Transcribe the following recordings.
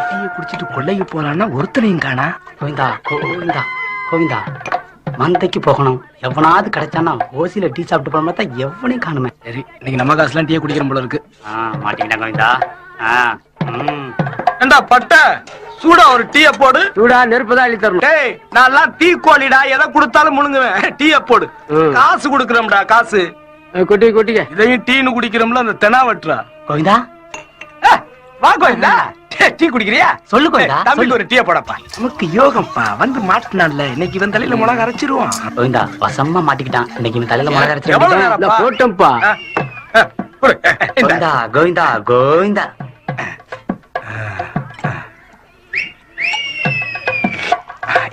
டீயை குடிச்சிட்டு கொள்ளைக்கு போலான்னா ஒருத்தனையும் காணா. கோவிந்தா கோவிந்தா கோவிந்தா, மந்தைக்கு போகணும். எவனாவது கிடைச்சானா ஓசியில டீ சாப்பிட்டு போன பார்த்தா எவனையும் காணுமே. சரி, இன்னைக்கு நம்ம காசுலாம் டீயை குடிக்கிற போல இருக்கு. மாட்டிக்கிட்டேன் கோவிந்தா. ஏண்டா பட்ட சூடா ஒரு டீய போடு. சூடா நெருப்புதான் அள்ளி தரணும். டேய், நான் டீ கோழிடா, எதை கொடுத்தாலும் முழுங்குவேன். டீய போடு. காசு கொடுக்கறோம்டா, காசு. கொட்டிக்க. இதையும் டீனு குடிக்கிறோம்ல, அந்த தெனா வெட்டுறா. கோவிந்தா வா கோவிந்தா, டீ குடிக்கிறியா? சொல்லு கோவிந்தா. தம்பிக்கு ஒரு டீய போடப்பா. நமக்கு யோகம்ப்பா, வந்து மாட்டினான்ல, இன்னைக்கு இவன் தலையில மிளகா அரைச்சிருவான். கோவிந்தா வசமா மாட்டிக்கிட்டான். இன்னைக்கு இவன் தலையில மிளகா எவ்வளவு அரைச்சிருவான். நேரம்ப்பா? போட்டோம்ப்பா. கோவிந்தா கோவிந்தா கோவிந்தா.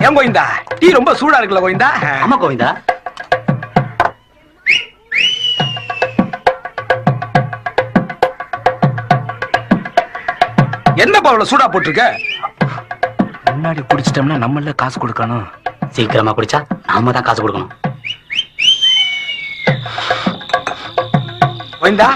ஏன் கோவிந்தா, டீ ரொம்ப சூடா இருக்குல்ல கோவிந்தா? ஆமா கோவிந்தா. என்னப்பா அவ்வளவு சூடா போட்டிருக்க? முன்னாடி குடிச்சிட்டோம்னா நம்மள காசு கொடுக்கணும். சீக்கிரமா குடிச்சா நாம தான் காசு கொடுக்கணும். கோவிந்தா,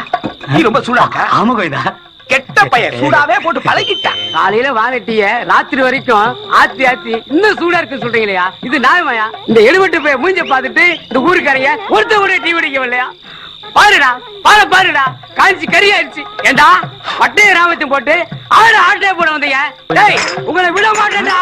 டீ ரொம்ப சூடா இருக்கா? ஆமா கோவிந்தா. கெட்ட பையன், சூடாவே போட்டு பழகிட்டான். காலையில வாங்கிட்டிய ராத்திரி வரைக்கும் ஆத்தி ஆத்தி இன்னும் சூடா இருக்கு சொல்றீங்களா? இது நியாயமாயா? இந்த எழுபட்டு போய் மூஞ்ச பாத்துட்டு இந்த ஊருக்காரைய ஒருத்த கூட டீ குடிக்கவில்லையா? பாருடா பாருடா, காஞ்சி கறி ஆயிடுச்சு. ஏண்டா பட்டைய ராமத்தையும் போட்டு ஆட்டே போட வந்தீங்க. உங்களை விட மாட்டேன்டா.